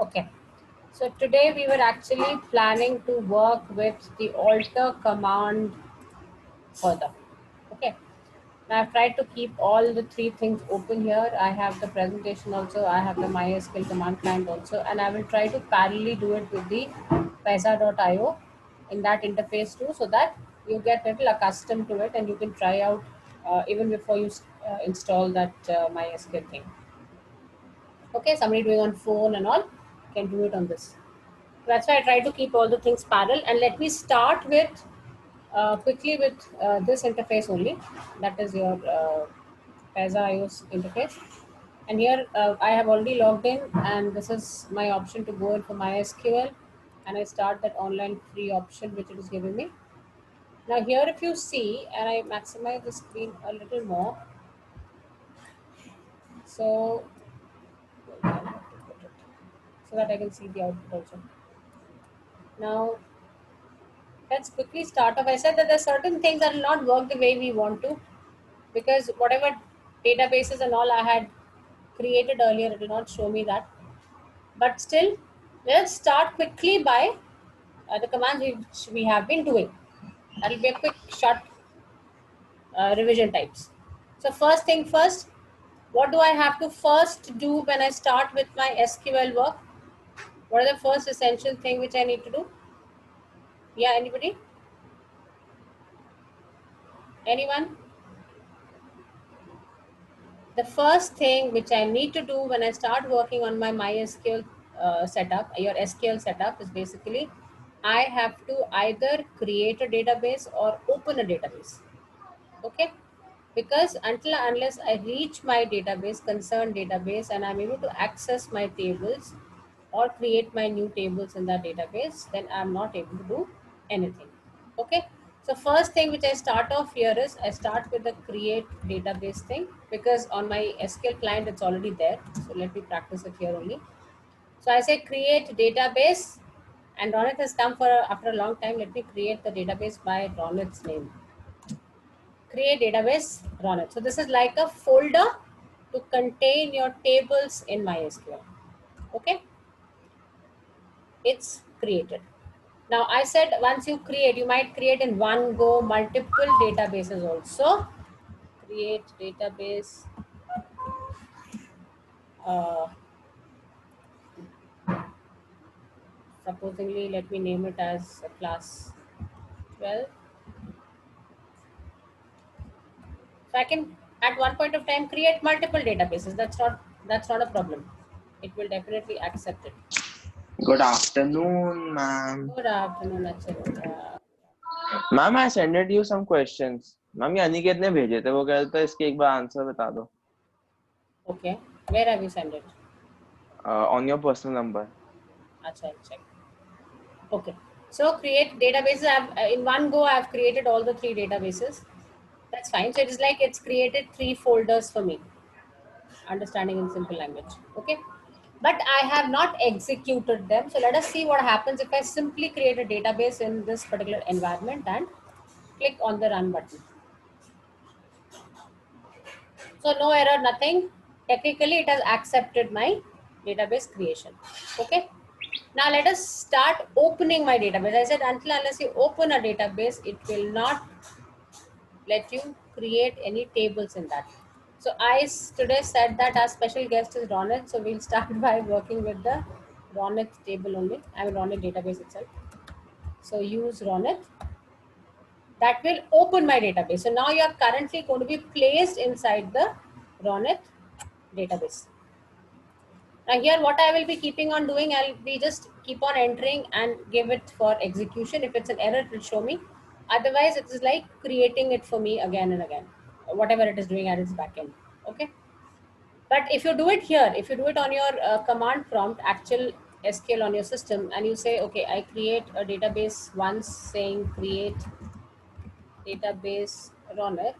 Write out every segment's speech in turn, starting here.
Okay. So today we were actually planning to work with the alter command further. Okay. Now I've tried to keep all the three things open here. I have the presentation also, I have the MySQL command client also, and I will try to parallelly do it with the Pesa.io in that interface too, so that you get a little accustomed to it and you can try out even before you install that MySQL thing. Okay, somebody doing on phone and all can do it on this. That's why I try to keep all the things parallel. And let me start with quickly with this interface only. That is your Pesa iOS interface. And here I have already logged in, and this is my option to go in for MySQL. And I start that online free option which it is giving me. Now here, if you see, and I maximize the screen a little more, so so that I can see the output also. Now let's quickly start off. I said that there are certain things that will not work the way we want to, because whatever databases and all I had created earlier, it will not show me that. But still, let's start quickly by the commands which we have been doing. That will be a quick short revision types. So first thing first, what do I have to first do when I start with my SQL work? What are the first essential thing which I need to do? Yeah, anybody? Anyone? The first thing which I need to do when I start working on my MySQL setup, your SQL setup, is basically I have to either create a database or open a database. Okay, because until unless I reach my database, concerned database, and I'm able to access my tables or create my new tables in that database, then I'm not able to do anything. Okay, so first thing which I start off here is I start with the create database thing, because on my SQL client it's already there. So let me practice it here only. So I say create database, and Ronit has come for after a long time. Let me create the database by Ronit's name. Create database Ronit. So this is like a folder to contain your tables in MySQL. Okay, it's created. Now I said once you create, you might create in one go multiple databases also. Create database. Uh, Supposingly, let me name it as class 12. So I can at one point of time create multiple databases. That's not a problem. It will definitely accept it. Good afternoon, ma'am. Good afternoon, Achal. Ma'am, I sent you some questions. Ma'am ये अनिकेत ने भेजे थे, वो कह रहा था इसके एक बार आंसर बता दो. Okay, where have you sent it? On your personal number. Acha, I'll check. Okay, so create databases. In one go, I've created all the three databases. That's fine. So it is like it's created three folders for me. Understanding in simple language. Okay, but I have not executed them. So let us see what happens if I simply create a database in this particular environment and click on the run button. So no error, nothing. Technically, it has accepted my database creation. Okay. Now let us start opening my database. I said until unless you open a database, it will not let you create any tables in that. So today said that our special guest is Ronit. So we'll start by working with the Ronit table only. I mean Ronit database itself. So use Ronit. That will open my database. So now you are currently going to be placed inside the Ronit database. Now here what I will be keeping on doing, I'll be just keep on entering and give it for execution. If it's an error, it will show me. Otherwise, it is like creating it for me again and again, whatever it is doing at its backend. Okay. But if you do it here, if you do it on your command prompt, actual SQL on your system, and you say, okay, I create a database once saying create database Ronit.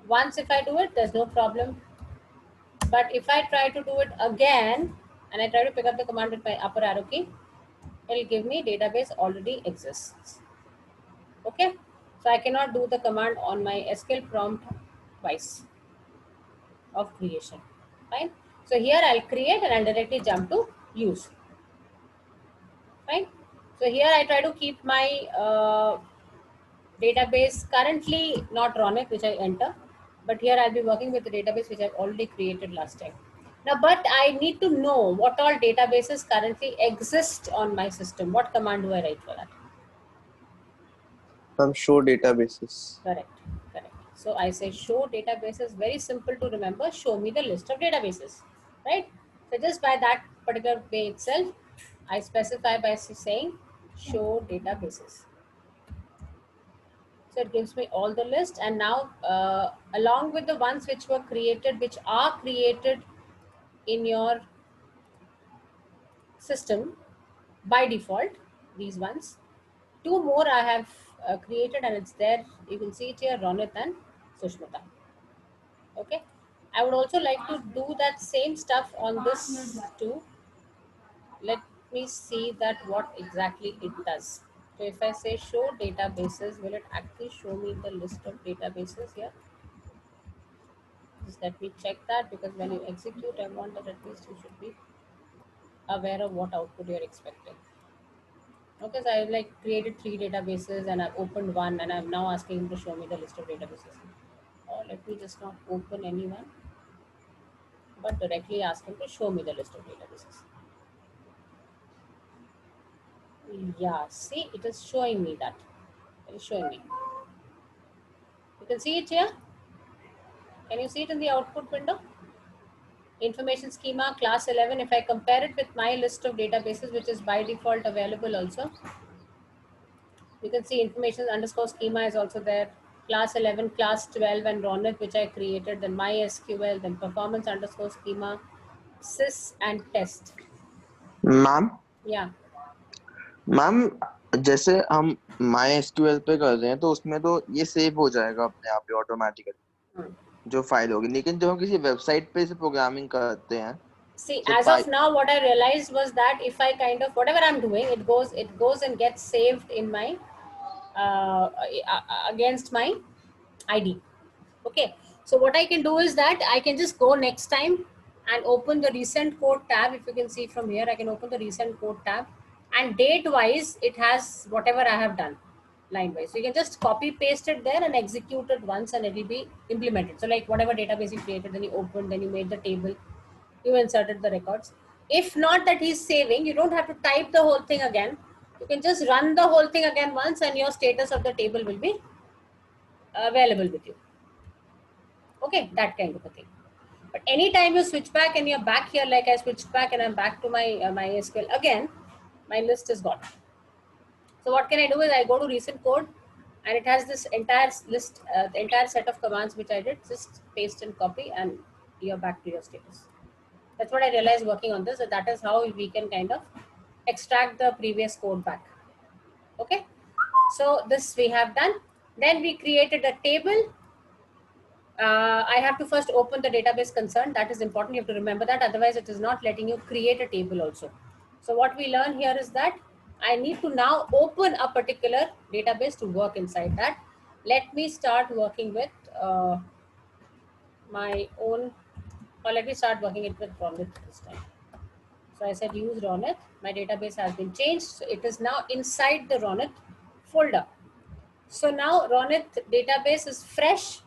Once if I do it, there's no problem. But if I try to do it again and I try to pick up the command with my upper arrow key, it will give me database already exists. Okay, so I cannot do the command on my SQL prompt twice of creation. Fine. So here I'll create and I'll directly jump to use. Fine. So here I try to keep my database currently not Ronit, which I enter, but here I'll be working with the database which I've already created last time. Now, but I need to know what all databases currently exist on my system. What command do I write for that? Show databases. Correct, correct. So I say show databases, very simple to remember, show me the list of databases, right? So just by that particular way itself, I specify by saying show databases. So it gives me all the list, and now along with the ones which were created, which are created in your system by default, these ones, two more I have created, and it's there. You can see it here, Ronit and Sushmita. Okay. I would also like to do that same stuff on this too. Let me see that what exactly it does. So if I say show databases, will it actually show me the list of databases here? Just let me check that, because when you execute, I want that at least you should be aware of what output you're expecting. Okay, so I've like created 3 databases and I've opened one, and I'm now asking him to show me the list of databases. Or let me just not open any one, but directly ask him to show me the list of databases. Yeah, see, it is showing me that. It is showing me. You can see it here. Can you see it in the output window? Information schema class 11. If I compare it with my list of databases, which is by default available also, you can see information underscore schema is also there. Class 11, class 12, and Ronit, which I created, then MySQL, then performance underscore schema, sys and test. Ma'am Yeah. Ma'am जैसे हम my SQL पे कर रहे हैं तो उसमें तो ये सेव हो जाएगा अपने आप ही ऑटोमेटिकली जो फाइल होगी, लेकिन जब हम किसी वेबसाइट पे इसे प्रोग्रामिंग करते हैं See, so as of now, what I realized was that if I kind of whatever I'm doing, it goes and gets saved in my against my ID. Okay. So what I can do is that I can just go next time and open the recent code tab. If you can see from here, I can open the recent code tab, and date wise, it has whatever I have done line wise. So you can just copy paste it there and execute it once, and it will be implemented. So like whatever database you created, then you opened, then you made the table, you inserted the records. If not that he's saving, you don't have to type the whole thing again. You can just run the whole thing again once, and your status of the table will be available with you. Okay, that kind of a thing. But anytime you switch back and you're back here, like I switched back and I'm back to my MySQL again, my list is gone. So what can I do is I go to recent code, and it has this entire list, the entire set of commands which I did, just paste and copy, and you're back to your status. That's what I realized working on this. So that is how we can kind of extract the previous code back. Okay. So this we have done. Then we created a table. I have to first open the database concern. That is important. You have to remember that. Otherwise, it is not letting you create a table also. So what we learn here is that I need to now open a particular database to work inside that. Let me start working with my own, or let me start working it with Ronit this time. So I said use Ronit. My database has been changed. So it is now inside the Ronit folder. So now Ronit database is fresh.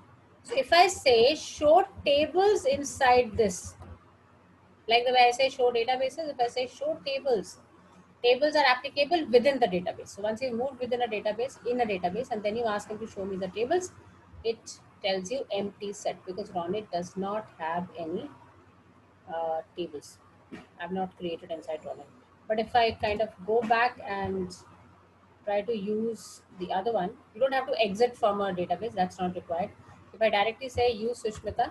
So if I say show tables inside this, like the way I say show databases, if I say show tables, tables are applicable within the database. So once you move within a database, in a database, and then you ask him to show me the tables, it tells you empty set, because Ronit does not have any tables. I've not created inside Ronit. But if I kind of go back and try to use the other one, you don't have to exit from a database, that's not required. If I directly say use Sushmita,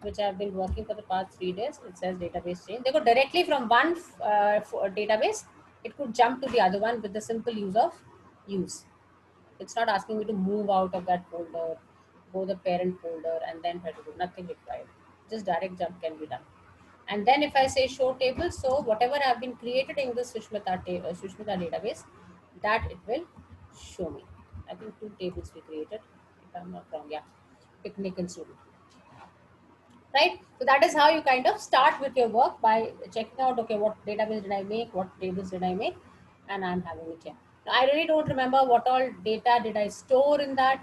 which I've been working for the past 3 days, it says database change. They go directly from one database, it could jump to the other one with the simple use of use. It's not asking me to move out of that folder, go the parent folder, and then try to do nothing required. Just direct jump can be done. And then if I say show tables, so whatever have been created in the Sushmita database, that it will show me. I think 2 tables we created, if I'm not wrong. Yeah, picnic and student. right? So that is how you kind of start with your work, by checking out, okay, what database did I make, what tables did I make, and I'm having it here. Now, I really don't remember what all data did I store in that,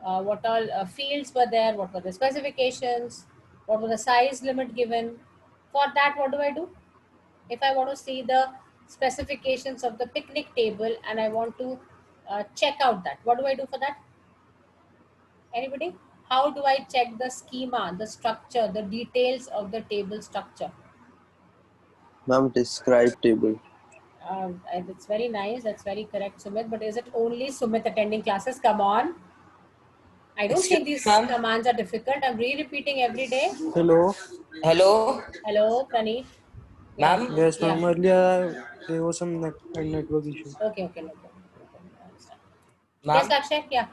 what all fields were there, what were the specifications, what was the size limit given. For that, what do I do? If I want to see the specifications of the picnic table and I want to check out that, what do I do for that? Anybody? How do I check the schema, the structure, the details of the table structure? Ma'am, describe table. It's very nice. That's very correct, Sumit. But is it only Sumit attending classes? Come on. I don't Excuse think me, these ma'am. commands are difficult. I'm re-repeating every day. Hello. Hello, Hello, Praneet. Yeah. ma'am. Yes, Yeah. ma'am. Earlier there was some network issue. Okay, okay, no problem. No problem. I understand. Yes, Ma'am, Akshay? Yeah.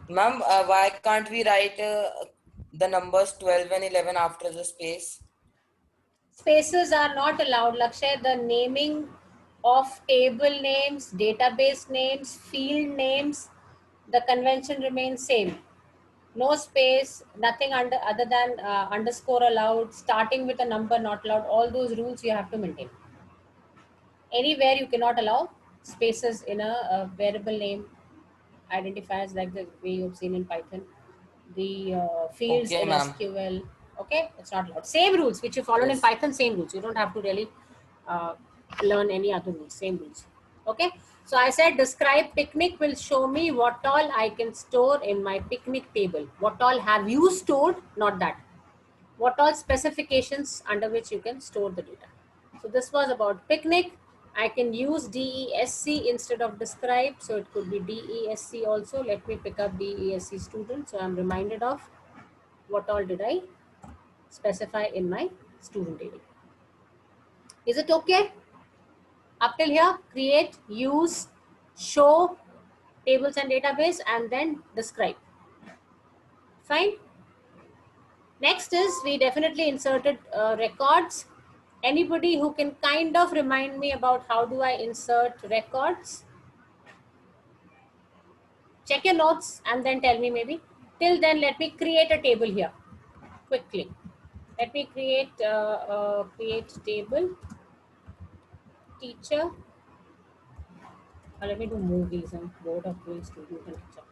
ma'am, why can't we write the numbers 12 and 11 after the space? Spaces are not allowed, Lakshay. The naming of table names, database names, field names, the convention remains same. No space, nothing under other than underscore allowed, starting with a number not allowed. All those rules you have to maintain. Anywhere you cannot allow spaces in a variable name identifiers, like the way you've seen in Python, the fields Okay, in ma'am. SQL. Okay, it's not allowed. Same rules which you followed in Yes. Python, same rules. You don't have to really uh, learn any other rules, same rules. Okay, so I said describe picnic will show me what all I can store in my picnic table. What all have you stored? Not that. What all specifications under which you can store the data. So this was about picnic. I can use DESC instead of describe. So it could be DESC also. Let me pick up DESC student. So I'm reminded of what all did I specify in my student area. Is it okay? Up till here, create, use, show, tables and database, and then describe. Fine. Next is we definitely inserted records. Anybody who can kind of remind me about how do I insert records? Check your notes and then tell me maybe. Till then, let me create a table here quickly. Let me create table teacher. Let me do movies. I'm bored of doing student and teacher.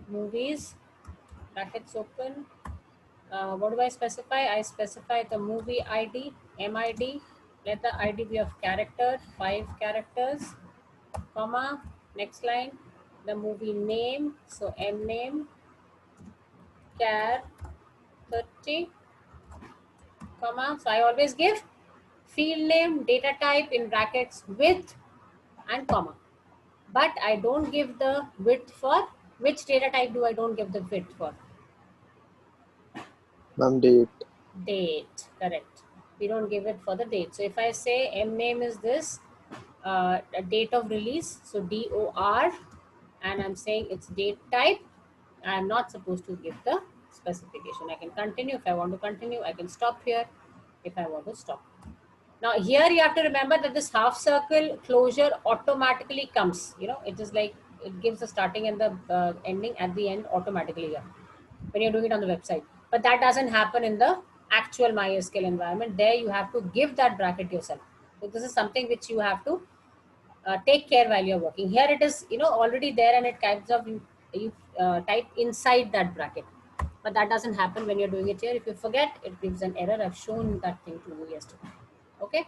Movies, brackets open. What do I specify? I specify the movie ID, MID. Let the ID be of character, 5 characters, comma, next line, the movie name, so M name, char 30, comma. So I always give field name, data type in brackets, width, and comma. But I don't give the width for, which data type do I don't give the width for? Ma'am, date. Date, correct. We don't give it for the date. So if I say M name is this, a date of release, so DOR, and I'm saying it's date type, I'm not supposed to give the specification. I can continue. If I want to continue, I can stop here if I want to stop. Now here you have to remember that this half circle closure automatically comes. You know, it is like it gives the starting and the ending at the end automatically here when you're doing it on the website. But that doesn't happen in the actual MySQL environment. There you have to give that bracket yourself. So this is something which you have to take care while you're working. Here it is, you know, already there, and it kinds of you type inside that bracket. But that doesn't happen when you're doing it here. If you forget, it gives an error. I've shown that thing to you yesterday. Okay.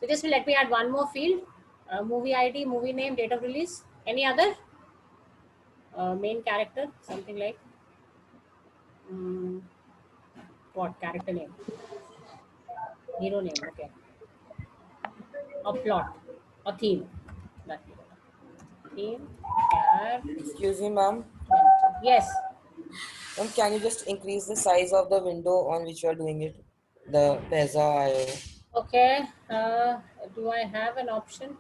So just let me add one more field: movie ID, movie name, date of release. Any other main character? Something like what character name? Hero name. Okay. Or plot or theme. That theme. Char Excuse me, ma'am. 20. Yes. Ma'am, can you just increase the size of the window on which you are doing it? The Pezza. Okay. Do I have an option?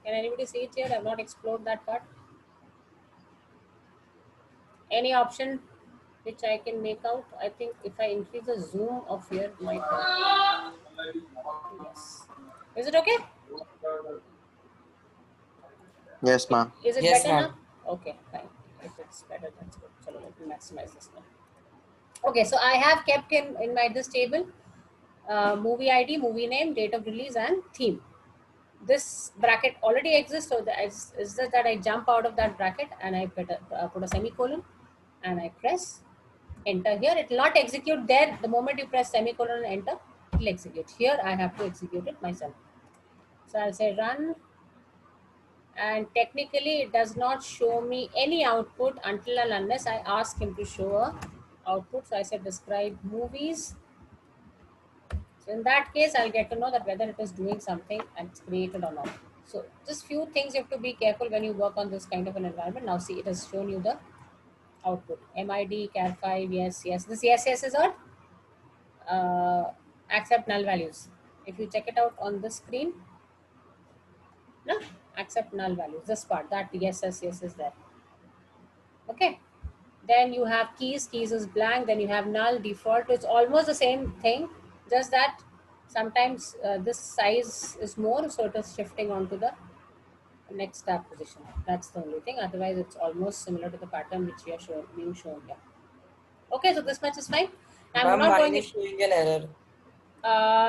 Can anybody see it here? I've not explored that part. Any option which I can make out? I think if I increase the zoom of here, it might help. Yes. Is it okay? Yes, ma'am. Is it Yes, better ma'am. now? Okay, fine. If it's better, that's good. So let me maximize this now. Okay, so I have kept in my this table movie ID, movie name, date of release, and theme. This bracket already exists, so it's just that I jump out of that bracket and I put a semicolon and I press enter here. It will not execute there. The moment you press semicolon and enter, it will execute. Here I have to execute it myself. So I'll say run, and technically it does not show me any output until and unless I ask him to show a output. So I said describe movies. So in that case, I'll get to know that whether it is doing something and it's created or not. So just few things you have to be careful when you work on this kind of an environment. Now see, it has shown you the output. MID, char5, yes, yes. This yes, yes is on accept null values. If you check it out on the screen, no, accept null values. This part, that yes, yes, yes is there. Okay. Then you have keys is blank. Then you have null, default. It's almost the same thing, just that sometimes this size is more, so it is shifting onto the next tab position. That's the only thing. Otherwise, it's almost similar to the pattern which we are being shown here. Okay, so this much is fine. I'm Ma'am, not mine going is showing an error.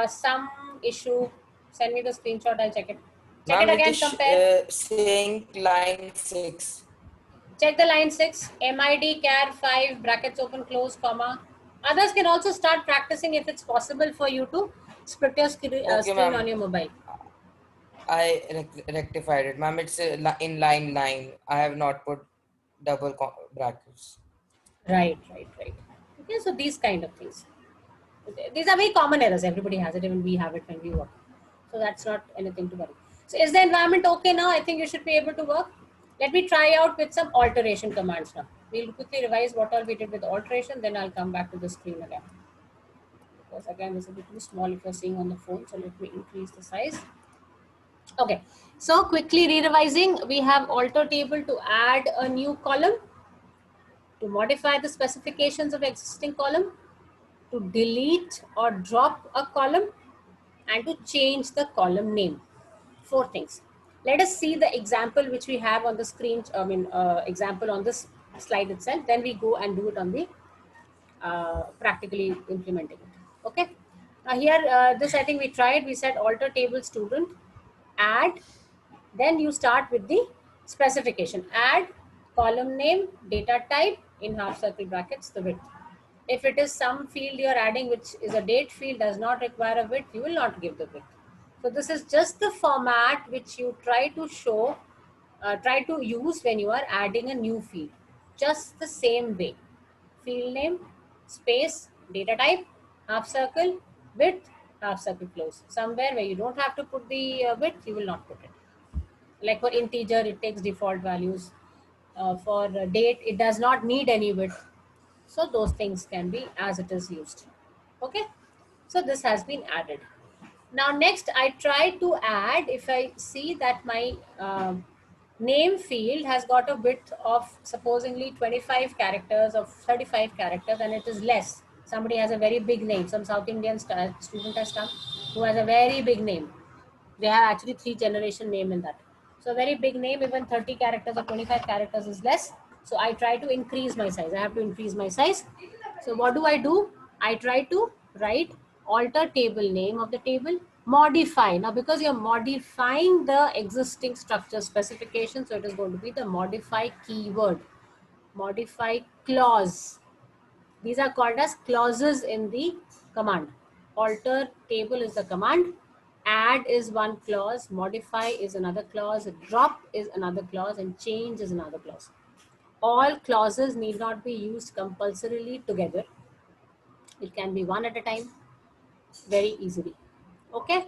some issue. Send me the screenshot. I'll check it. Check it Ma'am, it again. is Compare. saying line 6. Check the line 6. MID char 5 brackets open close comma. Others can also start practicing if it's possible for you to split your Okay, screen on ma'am. your mobile. I rectified it. Ma'am, it's in line 9. I have not put double brackets. Right, right, right. Okay, so these kind of things. These are very common errors. Everybody has it. Even we have it when we work. So that's not anything to worry. So is the environment okay now? I think you should be able to work. Let me try out with some alteration commands now. We'll quickly revise what all we did with alteration. Then I'll come back to the screen again. Because again, it's a bit too small if you're seeing on the phone. So let me increase the size. Okay. So quickly re-revising, we have alter table to add a new column, to modify the specifications of existing column, to delete or drop a column, and to change the column name. 4 things. Let us see the example which we have on the screen. Example on this slide itself. Then we go and do it on the practically implementing it. Okay. Here, this I think we tried. We said alter table student, add. Then you start with the specification. Add column name, data type in half circle brackets, the width. If it is some field you are adding which is a date field, does not require a width, you will not give the width. So this is just the format which you try to show, try to use when you are adding a new field. Just the same way. Field name, space, data type, half circle, width, half circle close. Somewhere where you don't have to put the width, you will not put it. Like for integer, it takes default values. For date, it does not need any width. So those things can be as it is used. Okay. So this has been added. Now next I try to add, if I see that my name field has got a width of supposedly 25 characters or 35 characters and it is less. Somebody has a very big name. Some South Indian student has come who has a very big name. They have actually 3 generation name in that. So a very big name, even 30 characters or 25 characters is less. So I try to increase my size. I have to increase my size. So what do? I try to write alter table name of the table, modify. Now because you're modifying the existing structure specification, so it is going to be the modify keyword, modify clause. These are called as clauses in the command. Alter table is the command, add is one clause, modify is another clause, drop is another clause, and change is another clause. All clauses need not be used compulsorily together. It can be one at a time very easily. Okay.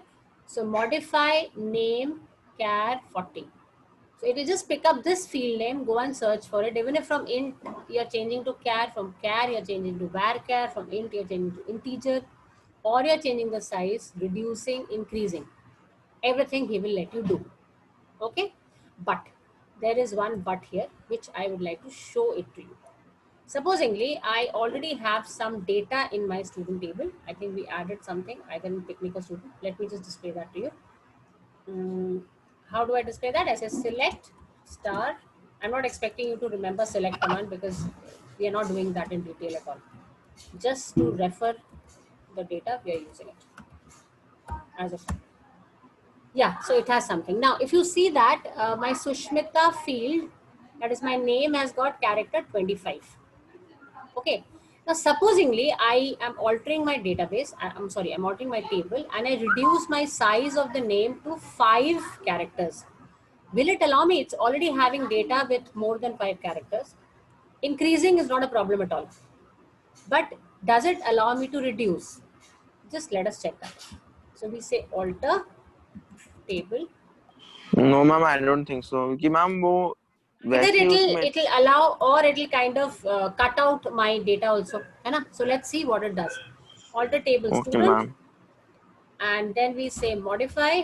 So modify name char 40. So it will just pick up this field name, go and search for it. Even if from int you're changing to char, from char you're changing to varchar, from int you're changing to integer, or you're changing the size, reducing, increasing. Everything he will let you do. Okay. But there is one but here, which I would like to show it to you. Supposingly, I already have some data in my student table. I think we added something, either in technical student. Let me just display that to you. How do I display that? I say select star. I'm not expecting you to remember select command because we are not doing that in detail at all. just to refer the data we are using it as of now. Yeah, so it has something. Now, if you see that my Sushmita field, that is my name, has got character 25. Okay. Now, supposingly, I am altering my database. I'm sorry, I'm altering my table, and I reduce my size of the name to 5 characters. Will it allow me? It's already having data with more than 5 characters. Increasing is not a problem at all. But does it allow me to reduce? Just let us check that. So we say alter table. No, ma'am, I don't think so. क्योंकि ma'am वो Either वैसे ही उसमें it'll allow or it'll kind of cut out my data also. है ना? So let's see what it does. Alter table Okay, student, ma'am. and then we say modify.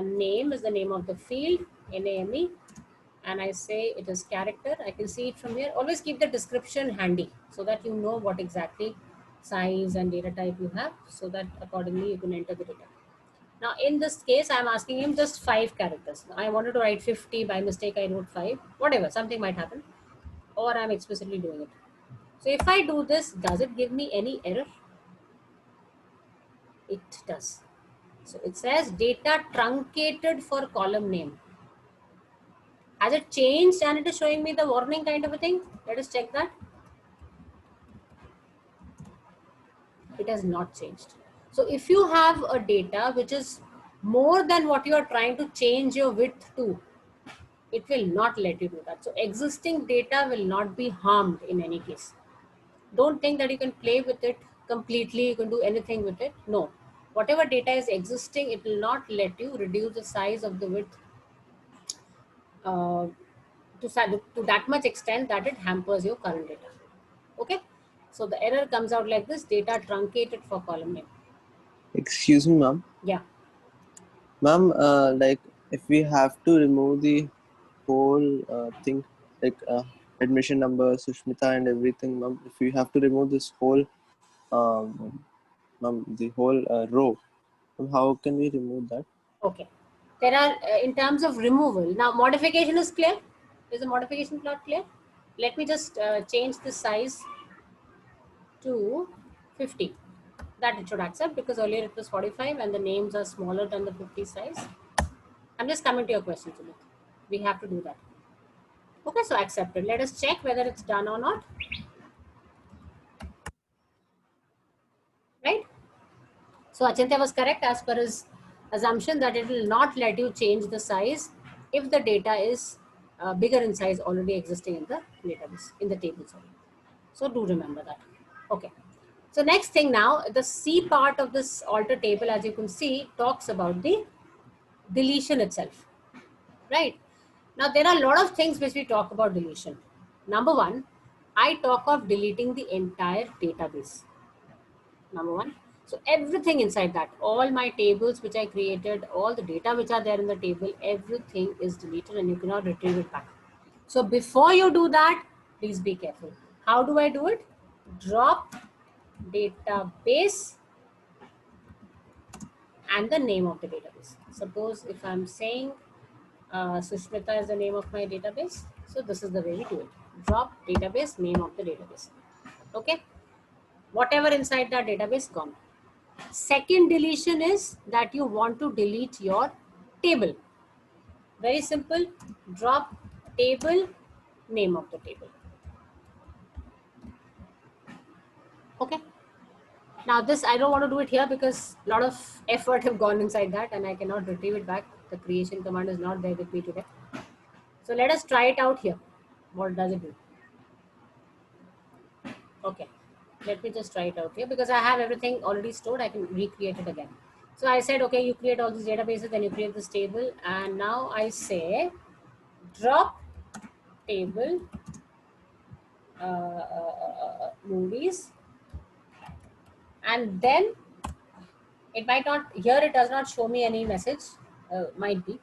Name is the name of the field, NAME, and I say it is character. I can see it from here. Always keep the description handy so that you know what exactly size and data type you have, so that accordingly you can enter the data. Now in this case, I'm asking him just 5 characters. I wanted to write 50, by mistake I wrote 5, whatever, something might happen, or I'm explicitly doing it. So if I do this, does it give me any error? It does. So it says data truncated for column name. Has it changed and it is showing me the warning kind of a thing? Let us check that. It has not changed. So if you have a data which is more than what you are trying to change your width to, it will not let you do that. So existing data will not be harmed in any case. Don't think that you can play with it completely, you can do anything with it. No. Whatever data is existing, it will not let you reduce the size of the width to that much extent that it hampers your current data. Okay. So the error comes out like this: data truncated for column name. Excuse me, ma'am. Yeah. Ma'am, like if we have to remove the whole thing, like admission number, Sushmita, and everything, ma'am. If we have to remove this whole, ma'am, the whole row, how can we remove that? Okay. There are in terms of removal. Now modification is clear. Is the modification plot clear? Let me just change the size to 50. That it should accept, because earlier it was 45 and the names are smaller than the 50 size. I'm just coming to your question, Sumit. We have to do that. Okay, so accepted. Let us check whether it's done or not. Right? So Achintya was correct as per his assumption that it will not let you change the size if the data is bigger in size already existing in the database, in the table. Sorry. So do remember that. Okay. So next thing now, the C part of this alter table, as you can see, talks about the deletion itself. Right? Now there are a lot of things which we talk about deletion. Number one, I talk of deleting the entire database. Number one. So everything inside that, all my tables which I created, all the data which are there in the table, everything is deleted and you cannot retrieve it back. So before you do that, please be careful. How do I do it? Drop database and the name of the database. Suppose if I'm saying Sushmita is the name of my database. So this is the way we do it. Drop database, name of the database. Okay. Whatever inside that database, gone. Second deletion is that you want to delete your table. Very simple. Drop table, name of the table. Okay. Now this, I don't want to do it here because a lot of effort have gone inside that and I cannot retrieve it back. The creation command is not there with me today. So let us try it out here. What does it do? Okay. Let me just try it out here because I have everything already stored. I can recreate it again. So I said, okay, you create all these databases, then you create this table. And now I say, drop table movies. And then it might not, here it does not show me any message. Might be.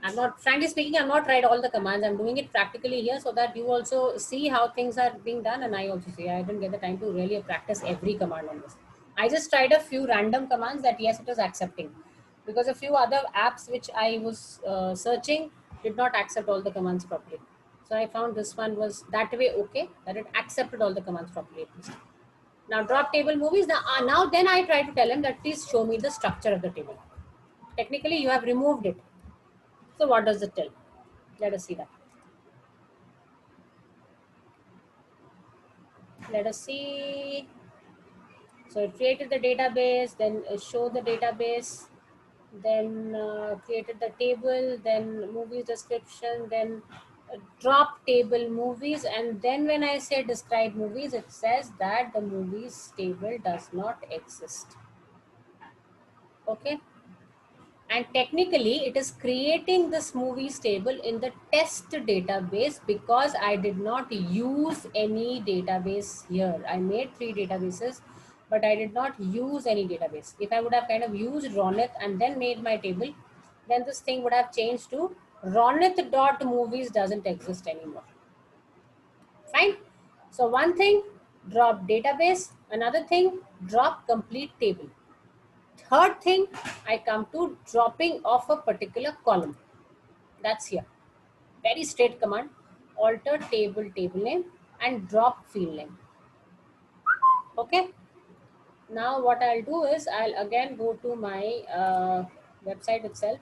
I'm not, frankly speaking, I'm not tried all the commands. I'm doing it practically here so that you also see how things are being done. And I also see, I didn't get the time to really practice every command on this. I just tried a few random commands that yes, it is accepting. Because a few other apps which I was searching did not accept all the commands properly. So I found this one was that way okay, that it accepted all the commands properly at least. Now drop table movies. Now then I try to tell him that please show me the structure of the table. Technically you have removed it. So what does it tell? Let us see that. Let us see. So it created the database, then show the database, then created the table, then movies description, then drop table movies, and then when I say describe movies, it says that the movies table does not exist. Okay. And technically it is creating this movies table in the test database because I did not use any database here. I made 3 databases, but I did not use any database. If I would have kind of used Ronith and then made my table, then this thing would have changed to Ronith.movies doesn't exist anymore. Fine. So one thing, drop database. Another thing, drop complete table. Third thing, I come to dropping of a particular column. That's here. Very straight command. Alter table name and drop field name. Okay. Now what I'll do is I'll again go to my website itself,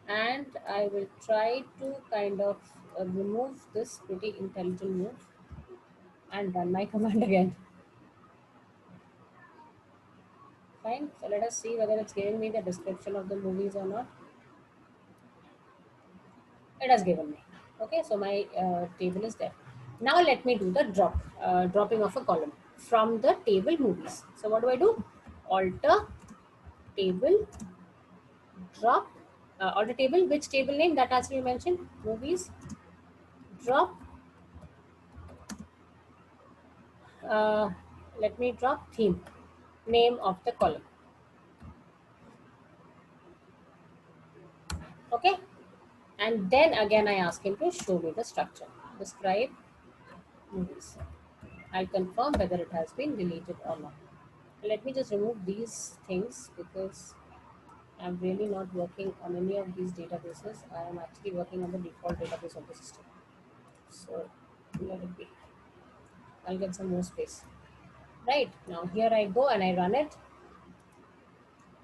and I will try to kind of remove this pretty intelligent move and run my command again. Fine. So let us see whether it's giving me the description of the movies or not. It has given me. Okay, so my table is there. Now let me do the dropping of a column from the table movies. So what do? Alter table drop. Alter table, which table name? That has to be mentioned. Movies drop. Let me drop theme, name of the column. Okay. And then again I ask him to show me the structure. Describe movies. I'll confirm whether it has been deleted or not. Let me just remove these things because I'm really not working on any of these databases. I am actually working on the default database of the system. So let it be. I'll get some more space. Right, now here I go and I run it.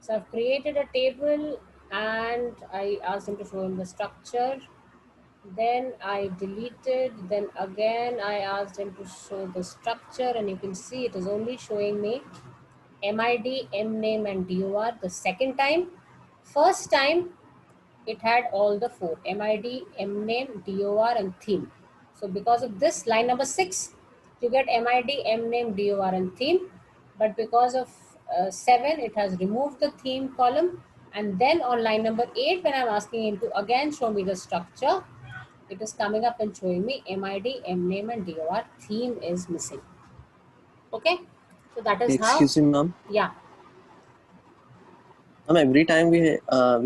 So I've created a table and I asked him to show him the structure. Then I deleted, then again I asked him to show the structure, and you can see it is only showing me MID, MNAME and DOR the second time. First time it had all the 4, MID, MNAME, DOR and theme. So because of this, line number 6, you get MID, MNAME, DOR and theme. But because of 7, it has removed the theme column. And then on line number 8, when I'm asking him to again show me the structure, it is coming up and showing me MID, MNAME and DOR. Theme is missing. Okay. So that is Excuse me, ma'am. Yeah. Every time we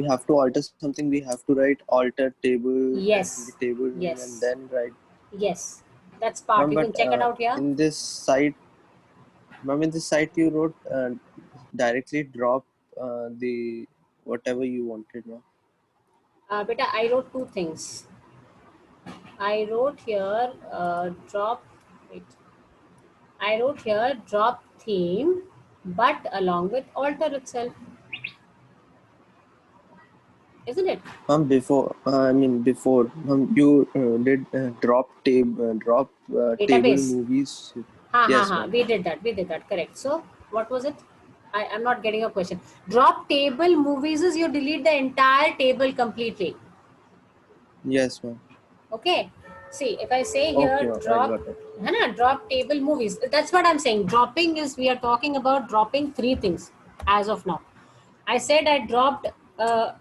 have to alter something, we have to write alter table. Yes. The table. Yes. And then write. Yes. That's part. Ma'am, You can check it out here. In this site, ma'am, in this site you wrote directly drop the whatever you wanted, ma'am. Beta, I wrote 2 things. I wrote here drop. Wait. I wrote here drop theme, but along with alter itself. Isn't it? Before you did drop table Database. movies. Yes, we did that. Correct. So what was it? I am not getting a question. Drop table movies is you delete the entire table completely. Yes, ma'am. Okay. See, if I say here okay, drop table movies, that's what I'm saying. Dropping is, we are talking about dropping 3 things as of now. I said I dropped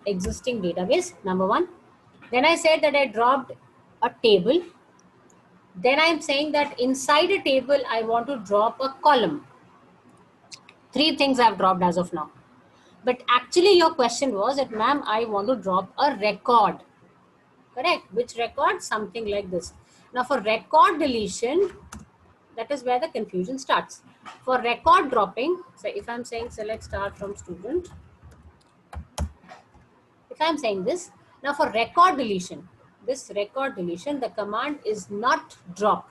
existing database, number 1. Then I said that I dropped a table. Then I'm saying that inside a table, I want to drop a column. 3 things I've dropped as of now. But actually your question was that, ma'am, I want to drop a record. Correct? Which record? Something like this. Now for record deletion, that is where the confusion starts. For record dropping, so if I'm saying select start from student, if I'm saying this, now for record deletion, this record deletion, the command is not drop.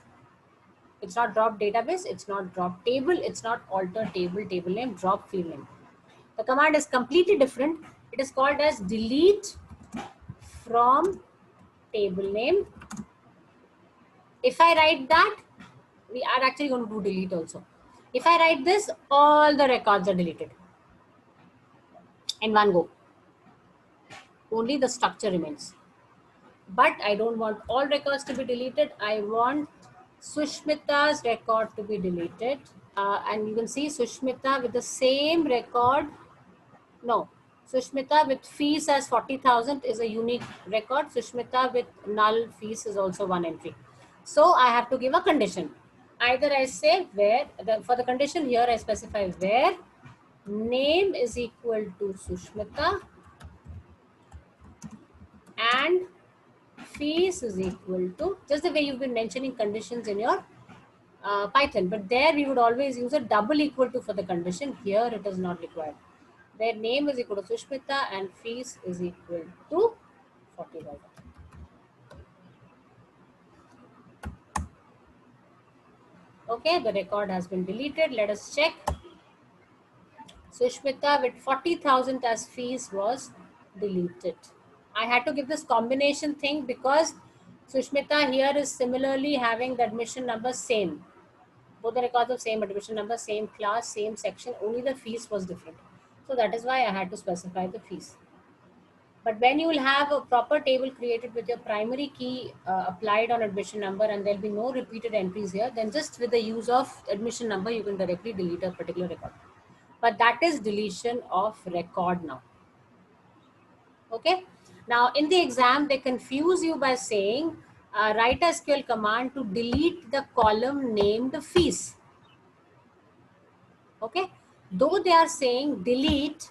It's not drop database, it's not drop table, it's not alter table, table name, drop field name. The command is completely different. It is called as delete from table name. If I write that, we are actually going to do delete also. If I write this, all the records are deleted in one go. Only the structure remains. But I don't want all records to be deleted. I want Sushmita's record to be deleted. And you can see Sushmita with the same record. No, Sushmita with fees as 40,000 is a unique record. Sushmita with null fees is also one entry. So I have to give a condition. Either I say where, for the condition here I specify where name is equal to Sushmita and fees is equal to, just the way you've been mentioning conditions in your Python, but there we would always use a double equal to for the condition. Here it is not required. Their name is equal to Sushmita and fees is equal to 40,000. Okay, the record has been deleted. Let us check. Sushmita with 40,000 as fees was deleted. I had to give this combination thing because Sushmita here is similarly having the admission number same. Both the records of same admission number, same class, same section, only the fees was different. So that is why I had to specify the fees. But when you will have a proper table created with your primary key applied on admission number and there will be no repeated entries here, then just with the use of admission number, you can directly delete a particular record. But that is deletion of record now. Okay. Now in the exam, they confuse you by saying, write a SQL command to delete the column named fees. Okay, though they are saying delete,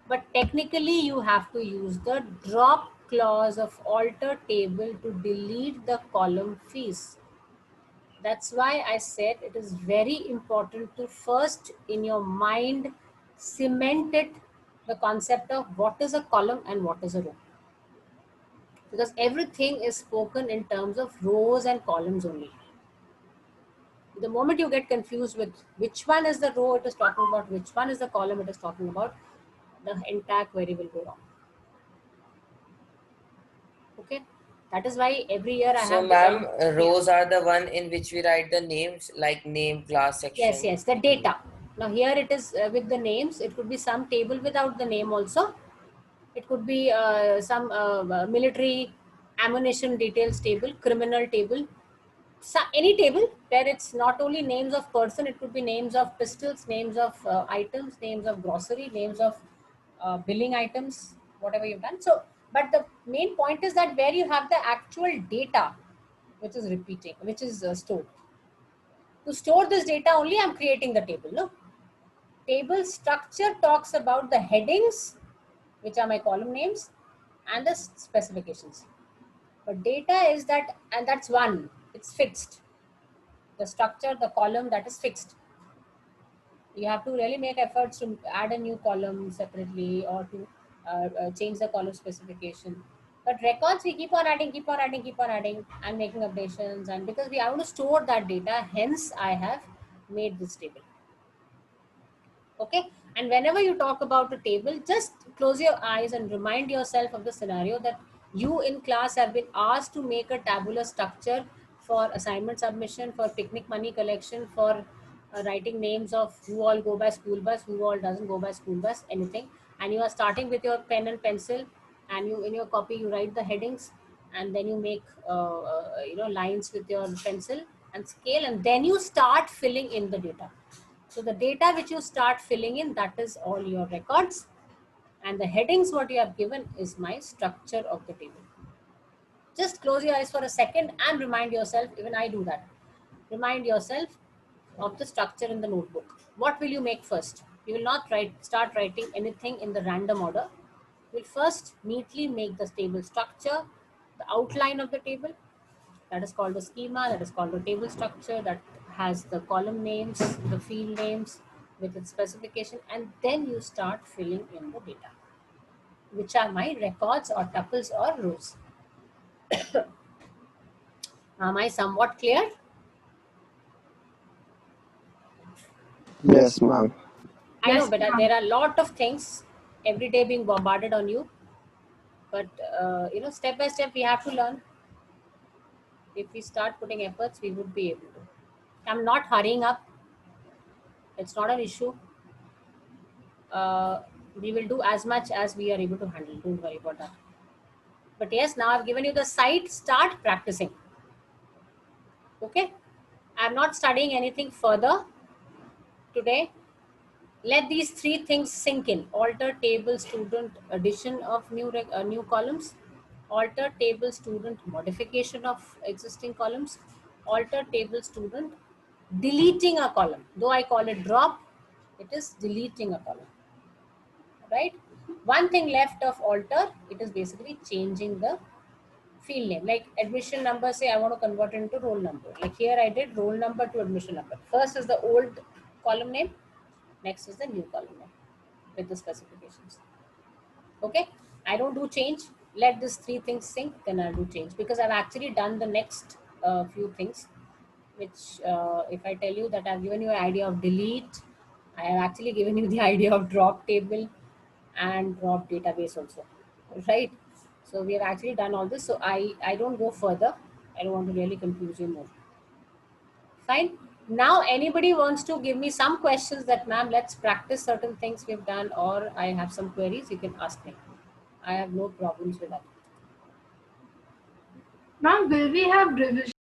but technically you have to use the drop clause of alter table to delete the column fees. That's why I said it is very important to first in your mind cement it, the concept of what is a column and what is a row, because everything is spoken in terms of rows and columns only. The moment you get confused with which one is the row it is talking about, which one is the column it is talking about, the entire query will go wrong. Okay, that is why every year I So, have. ma'am, rows are the one in which we write the names, like name, class, section. Yes, yes, the data. Now here it is with the names. It could be some table without the name also. It could be some military ammunition details table, criminal table. So any table where it's not only names of person, it could be names of pistols, names of items, names of grocery, names of billing items, whatever you've done. So, but the main point is that where you have the actual data, which is repeating, which is stored. To store this data only, I'm creating the table. No, table structure talks about the headings, which are my column names, and the specifications. But data is that, and that's one. It's fixed. The structure, the column, that is fixed. You have to really make efforts to add a new column separately or to change the column specification. But records, we keep on adding, keep on adding, keep on adding and making updations. And because I want to store that data, hence I have made this table. Okay. And whenever you talk about a table, just close your eyes and remind yourself of the scenario that you in class have been asked to make a tabular structure for assignment submission, for picnic money collection, for writing names of who all go by school bus, who all doesn't go by school bus, anything. And you are starting with your pen and pencil, and you in your copy you write the headings, and then you make lines with your pencil and scale, and then you start filling in the data. So the data which you start filling in, that is all your records, and the headings what you have given is my structure of the table. Just close your eyes for a second and remind yourself, even I do that, remind yourself of the structure in the notebook. What will you make first? You will not start writing anything in the random order. You will first neatly make the table structure, the outline of the table. That is called a schema, that is called a table structure, that has the column names, the field names with its specification, and then you start filling in the data, which are my records or tuples or rows. Am I somewhat clear? Yes, ma'am. I know, but there are a lot of things every day being bombarded on you. But step by step, we have to learn. If we start putting efforts, we would be able to. I'm not hurrying up. It's not an issue. We will do as much as we are able to handle. Don't worry about that. But yes, now I've given you the site. Start practicing. Okay? I'm not studying anything further today. Let these three things sink in. Alter table student addition of new columns. Alter table student modification of existing columns. Alter table student deleting a column. Though I call it drop, it is deleting a column. Right? One thing left of alter, it is basically changing the field name. Like admission number, say I want to convert it into roll number. Like here I did roll number to admission number. First is the old column name, next is the new column name with the specifications. Okay, I don't do change. Let these three things sync, then I'll do change, because I've actually done the next few things, which if I tell you that I've given you an idea of delete, I have actually given you the idea of drop table and drop database also, right? So we have actually done all this. So I don't go further. I don't want to really confuse you more. Fine. Now anybody wants to give me some questions that, ma'am, let's practice certain things we've done, or I have some queries, you can ask me. I have no problems with that. Ma'am, will we have revision